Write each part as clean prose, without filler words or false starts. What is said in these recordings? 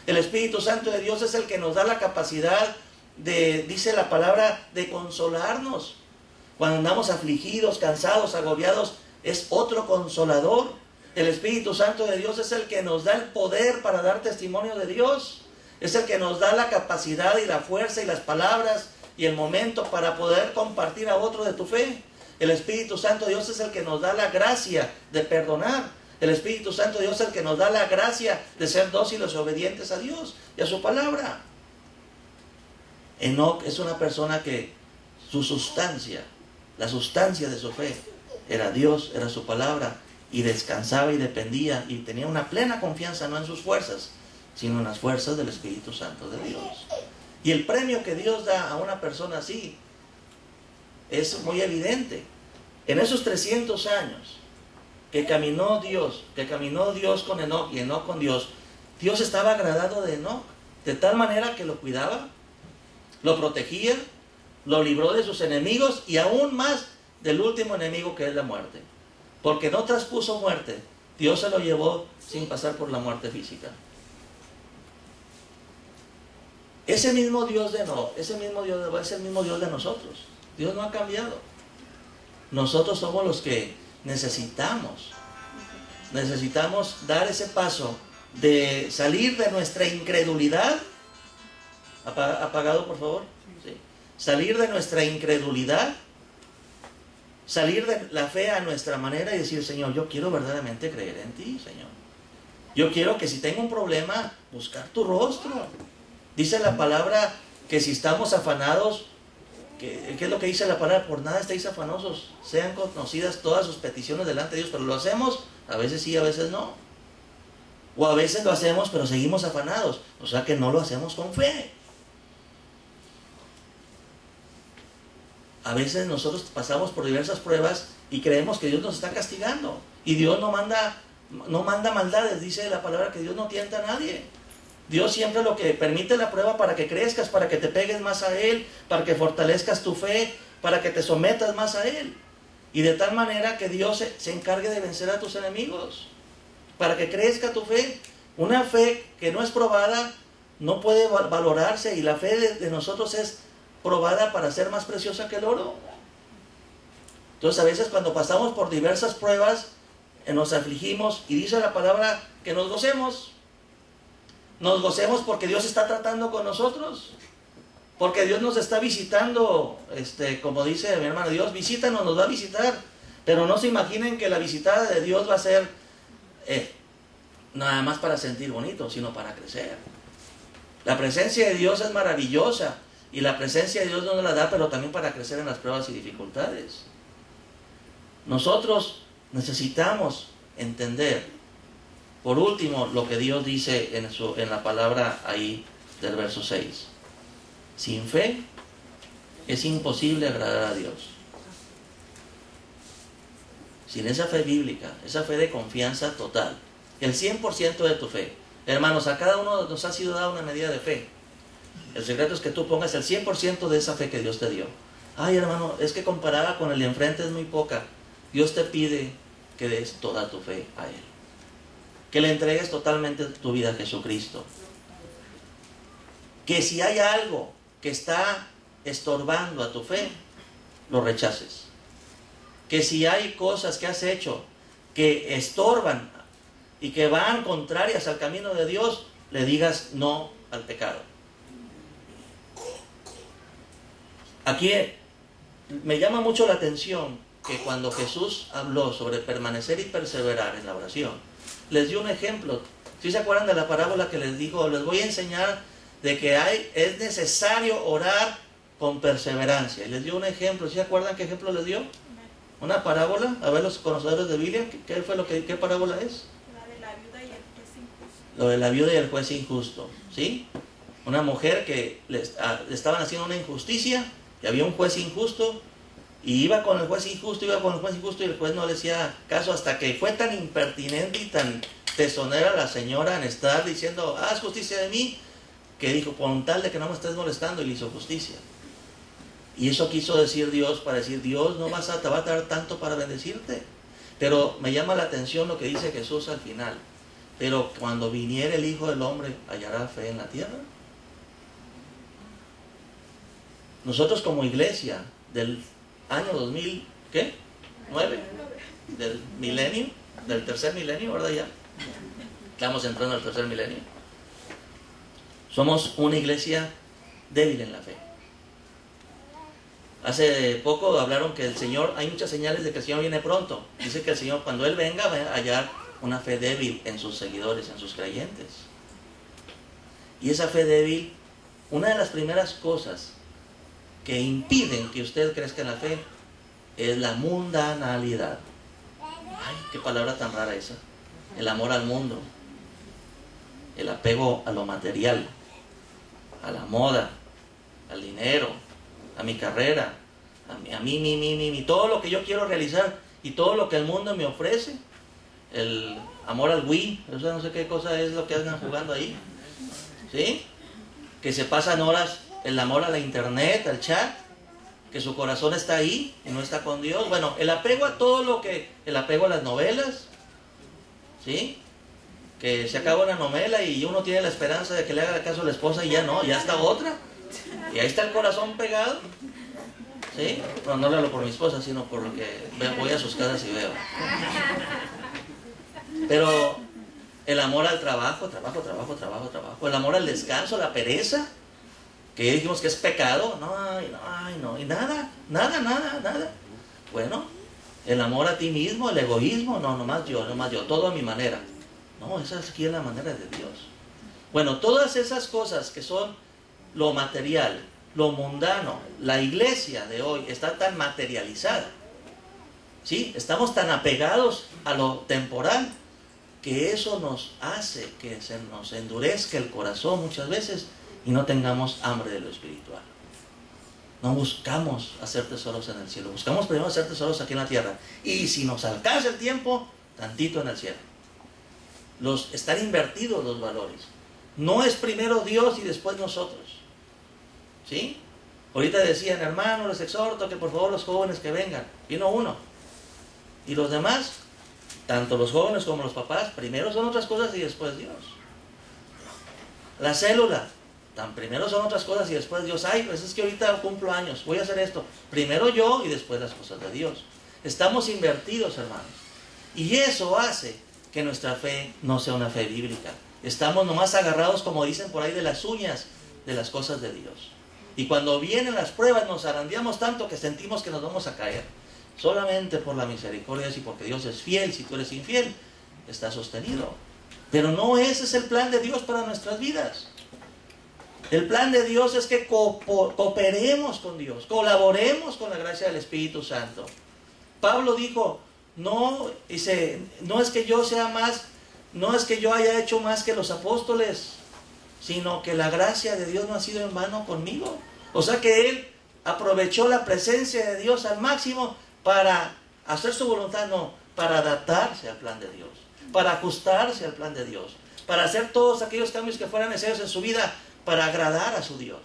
El Espíritu Santo de Dios es el que nos da la capacidad de, dice la palabra, de consolarnos. Cuando andamos afligidos, cansados, agobiados, es otro consolador. El Espíritu Santo de Dios es el que nos da el poder para dar testimonio de Dios. Es el que nos da la capacidad y la fuerza y las palabras y el momento para poder compartir a otro de tu fe. El Espíritu Santo de Dios es el que nos da la gracia de perdonar. El Espíritu Santo de Dios es el que nos da la gracia de ser dóciles y obedientes a Dios y a su palabra. Enoc es una persona que su sustancia, la sustancia de su fe, era Dios, era su palabra, y descansaba y dependía y tenía una plena confianza no en sus fuerzas, sino en las fuerzas del Espíritu Santo de Dios. Y el premio que Dios da a una persona así es muy evidente. En esos 300 años que caminó Dios con Enoc y Enoc con Dios, Dios estaba agradado de Enoc, de tal manera que lo cuidaba, lo protegía, lo libró de sus enemigos y aún más del último enemigo, que es la muerte. Porque no traspuso muerte, Dios se lo llevó sin pasar por la muerte física. Ese mismo Dios de Enoc, ese mismo Dios es el mismo Dios de nosotros. Dios no ha cambiado. Nosotros somos los que necesitamos dar ese paso de salir de nuestra incredulidad. ¿Apagado, por favor? Sí. Salir de nuestra incredulidad, salir de la fe a nuestra manera y decir, Señor, yo quiero verdaderamente creer en ti, Señor. Yo quiero que si tengo un problema, buscar tu rostro. Dice la palabra que si estamos afanados, ¿qué es lo que dice la palabra? Por nada estéis afanosos, sean conocidas todas sus peticiones delante de Dios. Pero lo hacemos, a veces sí, a veces no. O a veces lo hacemos, pero seguimos afanados. O sea que no lo hacemos con fe. A veces nosotros pasamos por diversas pruebas y creemos que Dios nos está castigando. Y Dios no manda maldades. Dice la palabra que Dios no tienta a nadie. Dios siempre lo que permite la prueba para que crezcas, para que te pegues más a Él, para que fortalezcas tu fe, para que te sometas más a Él. Y de tal manera que Dios se encargue de vencer a tus enemigos, para que crezca tu fe. Una fe que no es probada no puede valorarse, y la fe de nosotros es probada para ser más preciosa que el oro. Entonces a veces cuando pasamos por diversas pruebas, nos afligimos, y dice la palabra que nos gocemos. Nos gocemos porque Dios está tratando con nosotros, porque Dios nos está visitando, como dice mi hermano, Dios visítanos, nos va a visitar, pero no se imaginen que la visitada de Dios va a ser nada más para sentir bonito, sino para crecer. La presencia de Dios es maravillosa, y la presencia de Dios no nos la da, pero también para crecer en las pruebas y dificultades. Nosotros necesitamos entender, por último, lo que Dios dice en la palabra ahí del verso 6. Sin fe es imposible agradar a Dios. Sin esa fe bíblica, esa fe de confianza total, el 100% de tu fe. Hermanos, a cada uno nos ha sido dada una medida de fe. El secreto es que tú pongas el 100% de esa fe que Dios te dio. Ay, hermano, es que comparada con el de enfrente es muy poca. Dios te pide que des toda tu fe a Él, que le entregues totalmente tu vida a Jesucristo. Que si hay algo que está estorbando a tu fe, lo rechaces. Que si hay cosas que has hecho que estorban y que van contrarias al camino de Dios, le digas no al pecado. Aquí me llama mucho la atención que cuando Jesús habló sobre permanecer y perseverar en la oración, les dio un ejemplo. ¿Sí se acuerdan de la parábola que les dijo? Les voy a enseñar de que es necesario orar con perseverancia. Y les dio un ejemplo. ¿Sí se acuerdan qué ejemplo les dio? Una parábola. A ver, los conocedores de Biblia, ¿qué parábola es? La de la viuda y el juez injusto. Lo de la viuda y el juez injusto. ¿Sí? Una mujer que le estaban haciendo una injusticia, y había un juez injusto, y iba con el juez injusto, y el juez no le hacía caso, hasta que fue tan impertinente y tan tesonera la señora en estar diciendo, haz justicia de mí, que dijo, con tal de que no me estés molestando, y le hizo justicia. Y eso quiso decir Dios, para decir, Dios no te va a dar tanto para bendecirte. Pero me llama la atención lo que dice Jesús al final. pero cuando viniere el Hijo del Hombre, ¿hallará fe en la tierra? Nosotros como iglesia del año 2000, ¿qué? ¿9? Del milenio, del tercer milenio, ¿verdad? Ya estamos entrando al tercer milenio. Somos una iglesia débil en la fe. Hace poco hablaron que el Señor, hay muchas señales de que el Señor viene pronto. Dice que el Señor, cuando Él venga, va a hallar una fe débil en sus seguidores, en sus creyentes. Y esa fe débil, una de las primeras cosas que impiden que usted crezca en la fe es la mundanalidad. Ay, qué palabra tan rara esa. El amor al mundo, el apego a lo material, a la moda, al dinero, a mi carrera, a mí, todo lo que yo quiero realizar y todo lo que el mundo me ofrece. El amor al Wii, o sea, no sé qué cosa es lo que andan jugando ahí, ¿sí? Que se pasan horas, el amor a la internet, al chat, que su corazón está ahí y no está con Dios. Bueno, el apego a todo lo que, el apego a las novelas, ¿sí? Que se acaba una novela y uno tiene la esperanza de que le haga caso a la esposa y ya no, ya está otra. Y ahí está el corazón pegado, ¿sí? No, no lo hablo por mi esposa, sino por lo que voy a sus casas y veo. Pero el amor al trabajo, el amor al descanso, la pereza, que dijimos que es pecado, no, y nada. Bueno, el amor a ti mismo, el egoísmo, no, nomás yo, todo a mi manera. No, esa aquí es la manera de Dios. Bueno, todas esas cosas que son lo material, lo mundano, la iglesia de hoy está tan materializada, ¿sí? Estamos tan apegados a lo temporal, que eso nos hace que se nos endurezca el corazón muchas veces y no tengamos hambre de lo espiritual. No buscamos hacer tesoros en el cielo, buscamos primero hacer tesoros aquí en la tierra, y si nos alcanza el tiempo, tantito en el cielo. Están invertidos los valores. No es primero Dios y después nosotros, ¿sí? Ahorita decían, hermano, les exhorto que por favor los jóvenes que vengan. Vino uno. Y los demás, tanto los jóvenes como los papás, primero son otras cosas y después Dios. La célula, tan primero son otras cosas y después Dios. Ay, pues es que ahorita cumplo años, voy a hacer esto. Primero yo y después las cosas de Dios. Estamos invertidos, hermanos. Y eso hace que nuestra fe no sea una fe bíblica. Estamos nomás agarrados, como dicen por ahí, de las uñas de las cosas de Dios. Y cuando vienen las pruebas nos zarandeamos tanto que sentimos que nos vamos a caer. Solamente por la misericordia y porque Dios es fiel. Si tú eres infiel, estás sostenido. Pero no ese es el plan de Dios para nuestras vidas. El plan de Dios es que cooperemos con Dios, colaboremos con la gracia del Espíritu Santo. Pablo dijo, no es que yo sea más, no es que yo haya hecho más que los apóstoles, sino que la gracia de Dios no ha sido en vano conmigo. O sea que él aprovechó la presencia de Dios al máximo para hacer su voluntad, no, para adaptarse al plan de Dios, para ajustarse al plan de Dios, para hacer todos aquellos cambios que fueran necesarios en su vida para agradar a su Dios.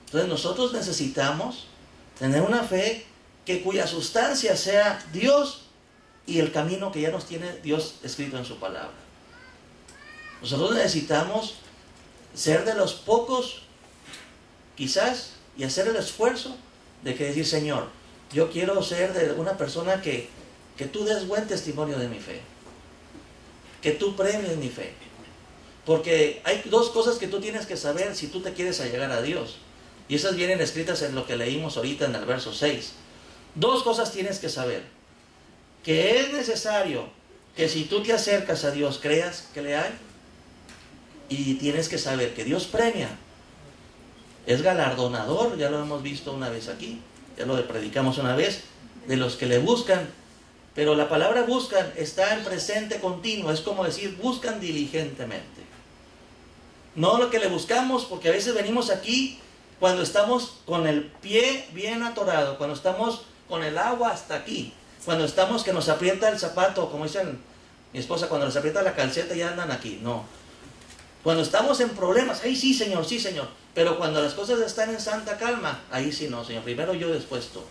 Entonces nosotros necesitamos tener una fe cuya sustancia sea Dios y el camino que ya nos tiene Dios escrito en su palabra. Nosotros necesitamos ser de los pocos, quizás, y hacer el esfuerzo de que decir, Señor, yo quiero ser de una persona que tú des buen testimonio de mi fe, que tú premies mi fe. Porque hay dos cosas que tú tienes que saber si tú te quieres allegar a Dios. Y esas vienen escritas en lo que leímos ahorita en el verso 6. Dos cosas tienes que saber. Que es necesario que si tú te acercas a Dios, creas que le hay. Y tienes que saber que Dios premia. Es galardonador, ya lo hemos visto una vez aquí. Ya lo predicamos una vez, de los que le buscan. Pero la palabra buscan está en presente continuo. Es como decir, buscan diligentemente. No lo que le buscamos, porque a veces venimos aquí cuando estamos con el pie bien atorado, cuando estamos con el agua hasta aquí, cuando estamos que nos aprieta el zapato, como dicen mi esposa, cuando les aprieta la calceta ya andan aquí. No. Cuando estamos en problemas, ahí sí, Señor, sí, Señor. Pero cuando las cosas están en santa calma, ahí sí no, Señor. Primero yo, después tú.